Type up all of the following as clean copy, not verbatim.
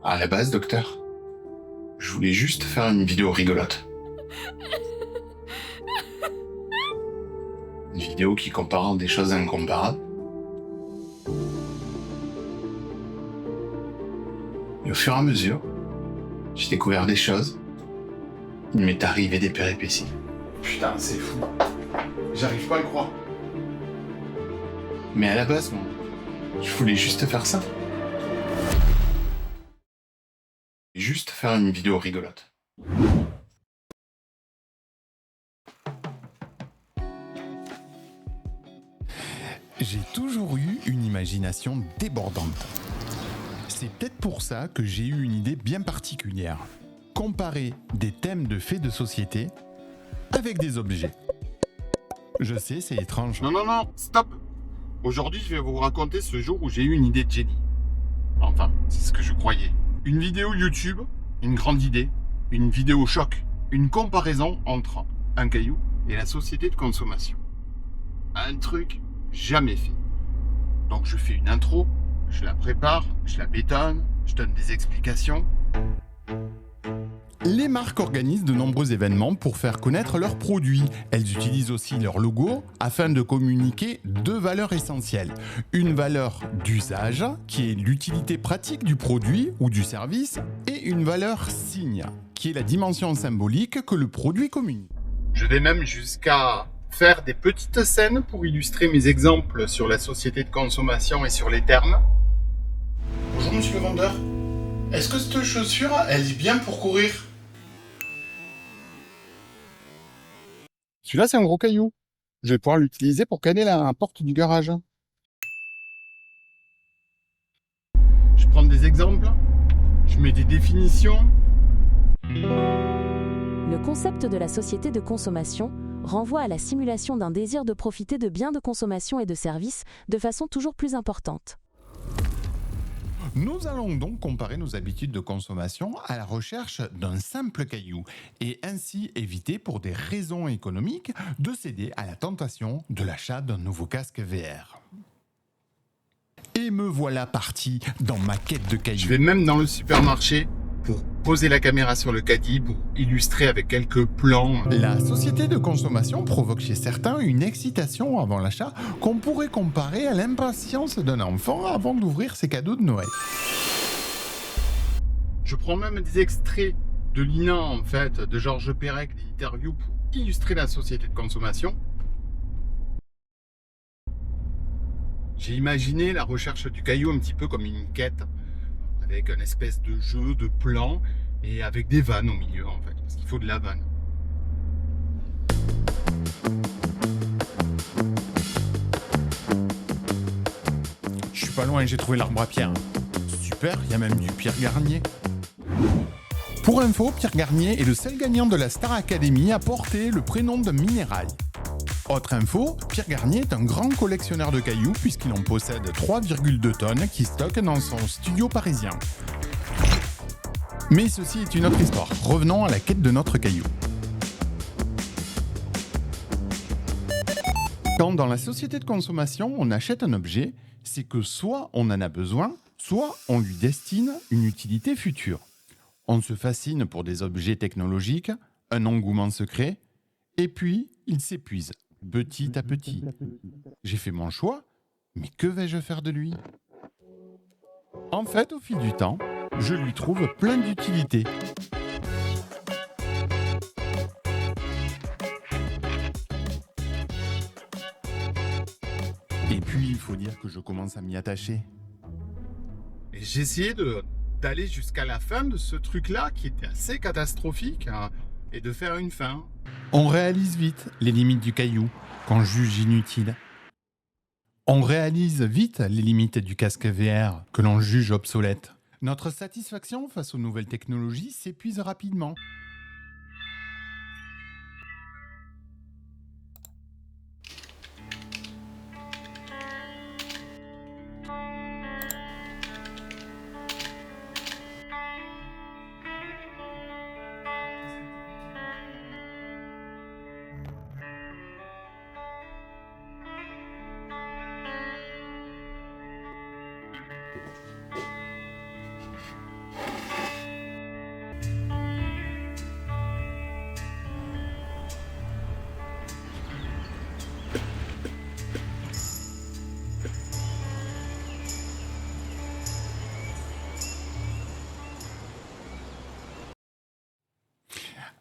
À la base, docteur, je voulais juste faire une vidéo rigolote. Une vidéo qui compare des choses incomparables. Et au fur et à mesure, j'ai découvert des choses. Il m'est arrivé des péripéties. Putain, c'est fou. J'arrive pas à le croire. Mais à la base, moi, je voulais juste faire ça. Juste faire une vidéo rigolote. J'ai toujours eu une imagination débordante. C'est peut-être pour ça que j'ai eu une idée bien particulière. Comparer des thèmes de faits de société avec des objets. Je sais, c'est étrange. Non, stop. Aujourd'hui, je vais vous raconter ce jour où j'ai eu une idée de génie. Enfin, c'est ce que je croyais. Une vidéo YouTube, une grande idée, une vidéo choc, une comparaison entre un caillou et la société de consommation. Un truc jamais fait. Donc je fais une intro, je la prépare, je la bétonne, je donne des explications. Les marques organisent de nombreux événements pour faire connaître leurs produits. Elles utilisent aussi leur logo afin de communiquer deux valeurs essentielles. Une valeur d'usage, qui est l'utilité pratique du produit ou du service, et une valeur signe, qui est la dimension symbolique que le produit communique. Je vais même jusqu'à faire des petites scènes pour illustrer mes exemples sur la société de consommation et sur les termes. Bonjour monsieur le vendeur. Est-ce que cette chaussure, elle est bien pour courir? Celui-là, c'est un gros caillou. Je vais pouvoir l'utiliser pour caler la porte du garage. Je prends des exemples, je mets des définitions. Le concept de la société de consommation renvoie à la simulation d'un désir de profiter de biens de consommation et de services de façon toujours plus importante. Nous allons donc comparer nos habitudes de consommation à la recherche d'un simple caillou et ainsi éviter pour des raisons économiques de céder à la tentation de l'achat d'un nouveau casque VR. Et me voilà parti dans ma quête de cailloux. Je vais même dans le supermarché pour poser la caméra sur le caddie pour illustrer avec quelques plans. La société de consommation provoque chez certains une excitation avant l'achat qu'on pourrait comparer à l'impatience d'un enfant avant d'ouvrir ses cadeaux de Noël. Je prends même des extraits de l'INA, en fait, de Georges Perec, des interviews pour illustrer la société de consommation. J'ai imaginé la recherche du caillou un petit peu comme une quête, avec une espèce de jeu de plans et avec des vannes au milieu, en fait, parce qu'il faut de la vanne. Je suis pas loin, j'ai trouvé l'arbre à pierre. Super, il y a même du Pierre Garnier. Pour info, Pierre Garnier est le seul gagnant de la Star Academy à porter le prénom d'un minérail. Autre info, Pierre Garnier est un grand collectionneur de cailloux puisqu'il en possède 3,2 tonnes qu'il stocke dans son studio parisien. Mais ceci est une autre histoire. Revenons à la quête de notre caillou. Quand dans la société de consommation, on achète un objet, c'est que soit on en a besoin, soit on lui destine une utilité future. On se fascine pour des objets technologiques, un engouement secret, et puis il s'épuise, petit à petit. J'ai fait mon choix, mais que vais-je faire de lui? En fait, au fil du temps, je lui trouve plein d'utilités. Et puis, il faut dire que je commence à m'y attacher. Et j'ai essayé d'aller jusqu'à la fin de ce truc-là qui était assez catastrophique, hein, et de faire une fin. On réalise vite les limites du caillou qu'on juge inutile. On réalise vite les limites du casque VR que l'on juge obsolète. Notre satisfaction face aux nouvelles technologies s'épuise rapidement.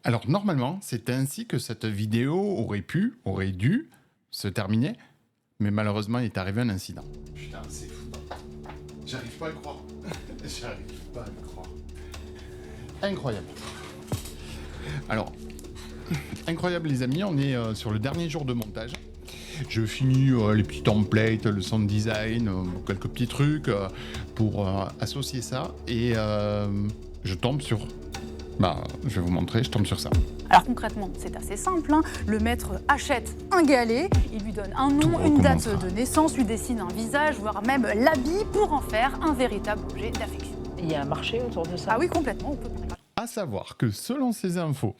Alors normalement, c'est ainsi que cette vidéo aurait dû se terminer, mais malheureusement, il est arrivé un incident. Putain, c'est fou. J'arrive pas à le croire. J'arrive pas à le croire. Incroyable. Alors, incroyable les amis, on est sur le dernier jour de montage. Je finis les petits templates, le sound design, quelques petits trucs pour associer ça et je tombe sur... je vais vous montrer, je tombe sur ça. Alors concrètement, c'est assez simple. Le maître achète un galet, il lui donne un nom, une date de naissance, lui dessine un visage, voire même l'habille pour en faire un véritable objet d'affection. Il y a un marché autour de ça? Ah oui, complètement. On peut... À savoir que selon ces infos,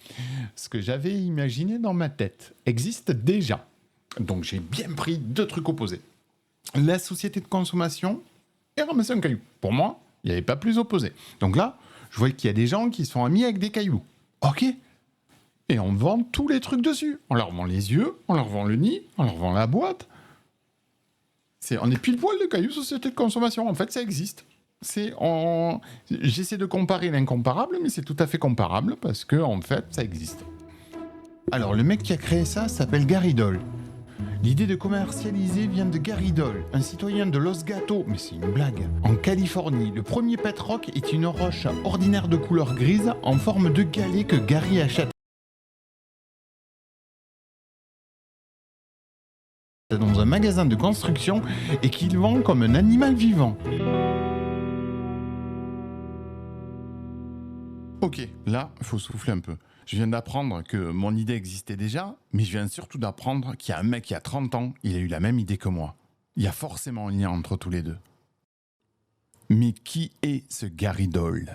ce que j'avais imaginé dans ma tête existe déjà. Donc j'ai bien pris deux trucs opposés. La société de consommation et ramasser un caillou. Pour moi, il n'y avait pas plus opposé. Donc là, je vois qu'il y a des gens qui sont amis avec des cailloux. Ok. Et on vend tous les trucs dessus. On leur vend les yeux, on leur vend le nid, on leur vend la boîte. On est pile poil de cailloux société de consommation. En fait, ça existe. J'essaie de comparer l'incomparable, mais c'est tout à fait comparable parce que en fait, ça existe. Alors, le mec qui a créé ça s'appelle Gary Doll. L'idée de commercialiser vient de Gary Doll, un citoyen de Los Gatos, mais c'est une blague. En Californie, le premier pet rock est une roche ordinaire de couleur grise en forme de galet que Gary achète dans un magasin de construction et qu'il vend comme un animal vivant. Ok, là, il faut souffler un peu. Je viens d'apprendre que mon idée existait déjà, mais je viens surtout d'apprendre qu'il y a un mec qui a 30 ans, il a eu la même idée que moi. Il y a forcément un lien entre tous les deux. Mais qui est ce Gary Doll ?